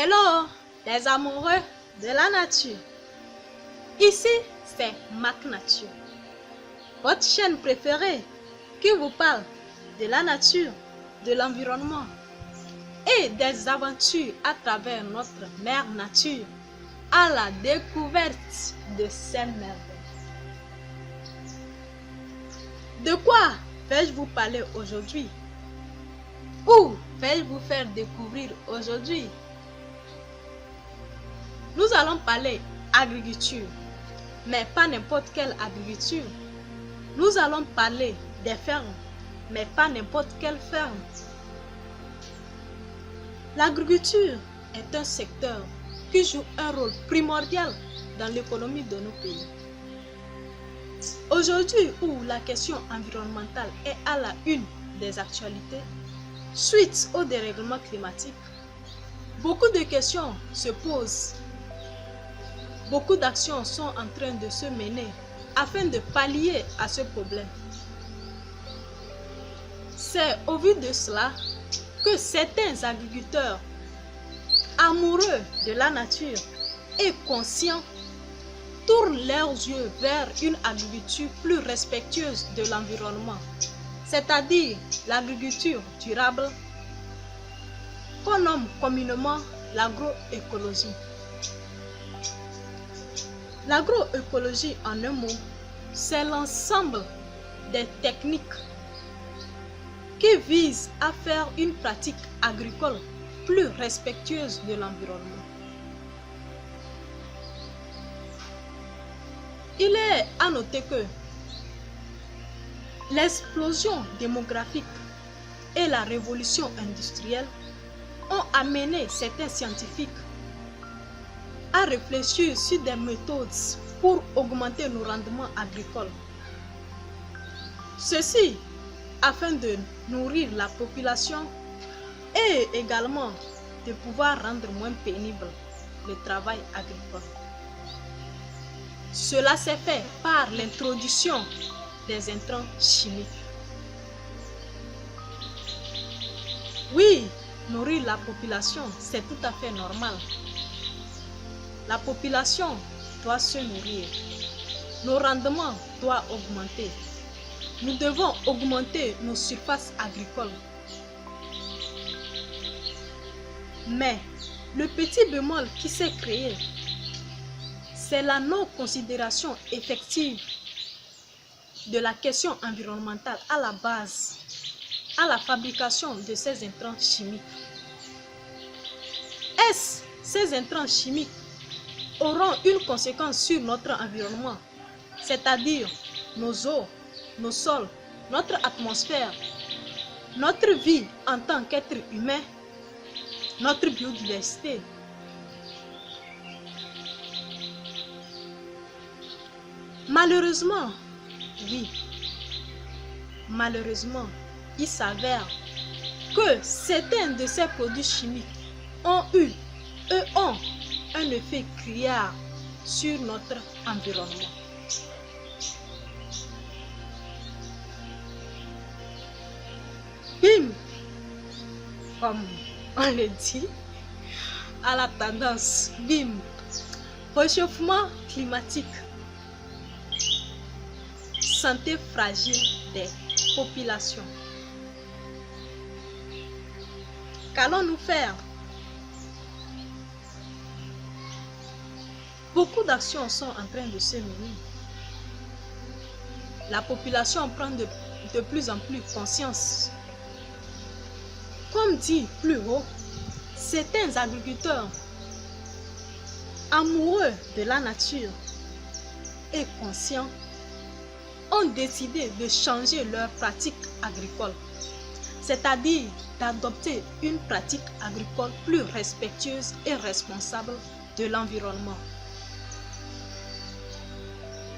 Hello, les amoureux de la nature. Ici, c'est Mac Nature, votre chaîne préférée qui vous parle de la nature, de l'environnement et des aventures à travers notre mère nature à la découverte de ces merveilles. De quoi vais-je vous parler aujourd'hui? Où vais-je vous faire découvrir aujourd'hui? Nous allons parler agriculture, mais pas n'importe quelle agriculture. Nous allons parler des fermes, mais pas n'importe quelle ferme. L'agriculture est un secteur qui joue un rôle primordial dans l'économie de nos pays. Aujourd'hui, où la question environnementale est à la une des actualités, suite au dérèglement climatique, beaucoup de questions se posent. Beaucoup d'actions sont en train de se mener afin de pallier à ce problème. C'est au vu de cela que certains agriculteurs amoureux de la nature et conscients tournent leurs yeux vers une agriculture plus respectueuse de l'environnement, c'est-à-dire l'agriculture durable, qu'on nomme communément l'agroécologie. L'agroécologie, en un mot, c'est l'ensemble des techniques qui visent à faire une pratique agricole plus respectueuse de l'environnement. Il est à noter que l'explosion démographique et la révolution industrielle ont amené certains scientifiques à réfléchir sur des méthodes pour augmenter nos rendements agricoles. Ceci afin de nourrir la population et également de pouvoir rendre moins pénible le travail agricole. Cela s'est fait par l'introduction des intrants chimiques. Oui, nourrir la population, c'est tout à fait normal. La population doit se nourrir. Nos rendements doivent augmenter. Nous devons augmenter nos surfaces agricoles. Mais le petit bémol qui s'est créé, c'est la non-considération effective de la question environnementale à la base, à la fabrication de ces intrants chimiques. Est-ce ces intrants chimiques auront une conséquence sur notre environnement, c'est-à-dire nos eaux, nos sols, notre atmosphère, notre vie en tant qu'être humain, notre biodiversité? Malheureusement, oui, malheureusement, il s'avère que certains de ces produits chimiques ont un effet criard sur notre environnement. Bim, comme on le dit, à la tendance, bim, réchauffement climatique, santé fragile des populations. Qu'allons-nous faire? Beaucoup d'actions sont en train de se mener. La population prend de plus en plus conscience. Comme dit plus haut, certains agriculteurs amoureux de la nature et conscients ont décidé de changer leur pratique agricole, c'est-à-dire d'adopter une pratique agricole plus respectueuse et responsable de l'environnement.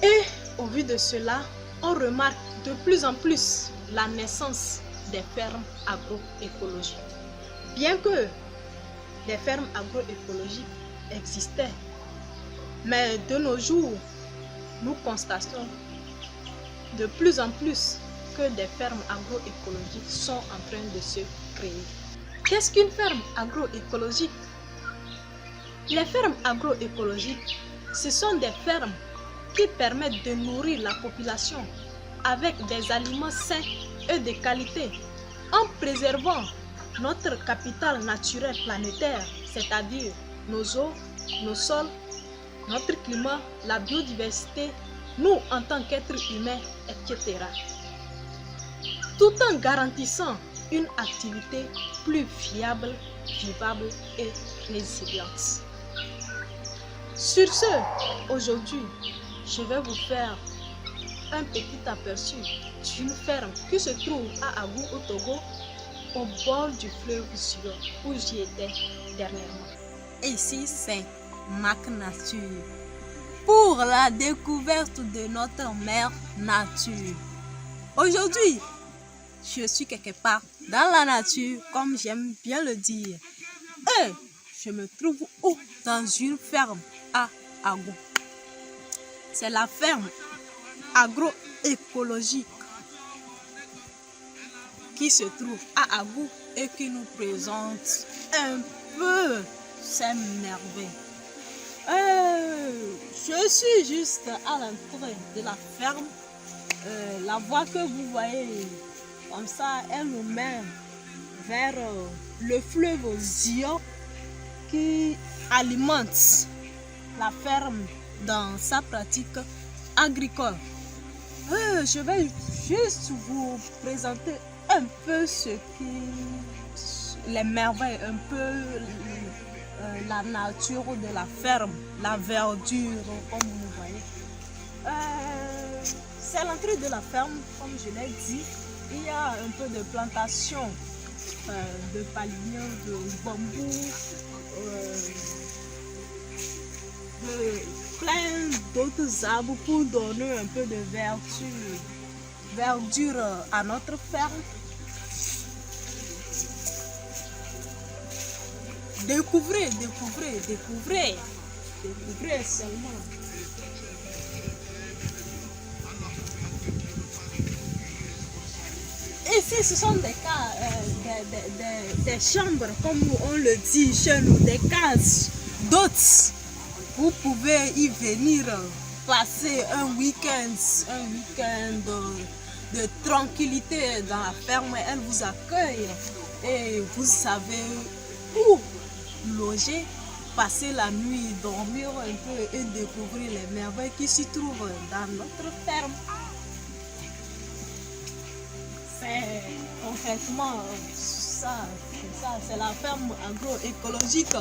Et au vu de cela, on remarque de plus en plus la naissance des fermes agroécologiques. Bien que des fermes agroécologiques existaient, mais de nos jours, nous constatons de plus en plus que des fermes agroécologiques sont en train de se créer. Qu'est-ce qu'une ferme agroécologique? Les fermes agroécologiques, ce sont des fermes qui permettent de nourrir la population avec des aliments sains et de qualité, en préservant notre capital naturel planétaire, c'est-à-dire nos eaux, nos sols, notre climat, la biodiversité, nous en tant qu'êtres humains, etc. Tout en garantissant une activité plus viable, vivable et résiliente. Sur ce, aujourd'hui, je vais vous faire un petit aperçu d'une ferme qui se trouve à Agou au Togo, au bord du fleuve Sion, où j'y étais dernièrement. Ici, c'est Mac Nature pour la découverte de notre mère nature. Aujourd'hui, je suis quelque part dans la nature, comme j'aime bien le dire. Et je me trouve où? Dans une ferme à Agou. C'est la ferme agroécologique qui se trouve à Agou et qui nous présente un peu ses merveilles. Je suis juste à l'entrée de la ferme. La voie que vous voyez comme ça, elle nous mène vers le fleuve Zio qui alimente la ferme dans sa pratique agricole. Je vais juste vous présenter un peu les merveilles, un peu la nature de la ferme, la verdure, comme vous voyez. C'est l'entrée de la ferme, comme je l'ai dit. Il y a un peu de plantation de palmiers, de bambou, de plein d'autres arbres pour donner un peu de verdure à notre ferme. Découvrez seulement. Ici, ce sont des chambres, comme on le dit chez nous, des cases d'hôtes. Vous pouvez y venir passer un week-end de tranquillité dans la ferme. Elle vous accueille et vous savez où loger, passer la nuit, dormir un peu et découvrir les merveilles qui s'y trouvent dans notre ferme. C'est concrètement ça, c'est la ferme agroécologique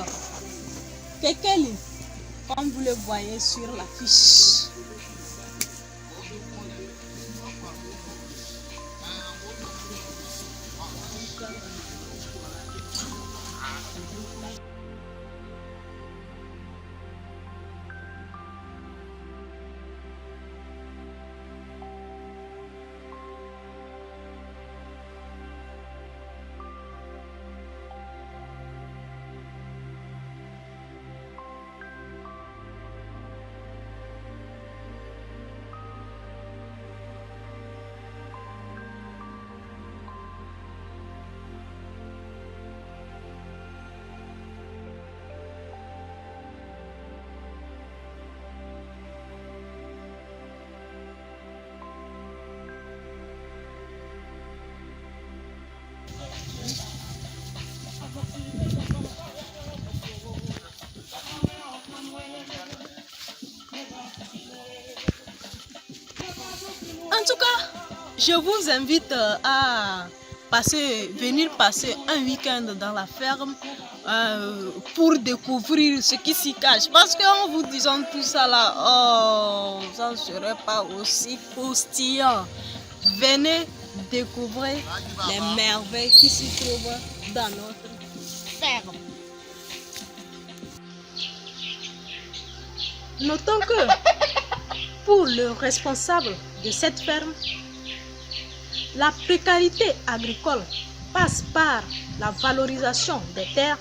Kekeli, comme vous le voyez sur l'affiche. En tout cas, je vous invite à venir passer un week-end dans la ferme pour découvrir ce qui s'y cache. Parce qu'en vous disant tout ça là, oh, ça ne serait pas aussi croustillant. Venez découvrir les merveilles qui s'y trouvent dans notre ferme. Notons que pour le responsable de cette ferme, la précarité agricole passe par la valorisation des terres,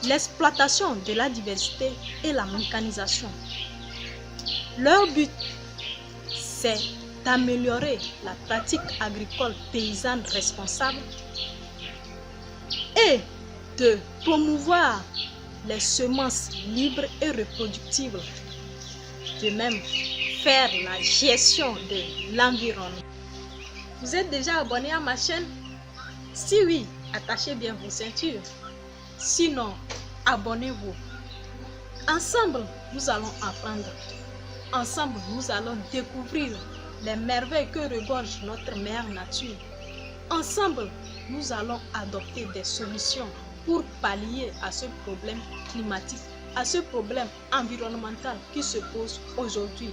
l'exploitation de la diversité et la mécanisation. Leur but, c'est d'améliorer la pratique agricole paysanne responsable et de promouvoir les semences libres et reproductibles. De même, faire la gestion de l'environnement. Vous êtes déjà abonné à ma chaîne? Si oui, attachez bien vos ceintures. Sinon, abonnez-vous. Ensemble, nous allons apprendre. Ensemble, nous allons découvrir les merveilles que regorge notre mère nature. Ensemble, nous allons adopter des solutions pour pallier à ce problème climatique, à ce problème environnemental qui se pose aujourd'hui.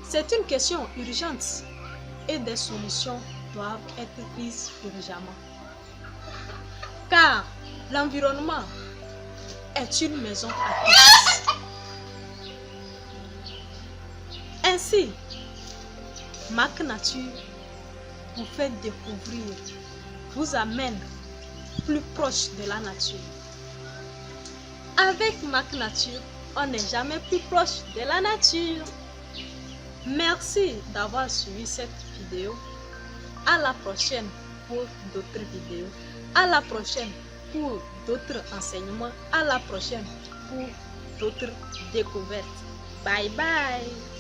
C'est une question urgente et des solutions doivent être prises urgemment. Car l'environnement est une maison à tous. Ainsi, Mac Nature vous fait découvrir, vous amène plus proche de la nature. Avec Mac Nature, on n'est jamais plus proche de la nature. Merci d'avoir suivi cette vidéo. À la prochaine pour d'autres vidéos. À la prochaine pour d'autres enseignements. À la prochaine pour d'autres découvertes. Bye bye.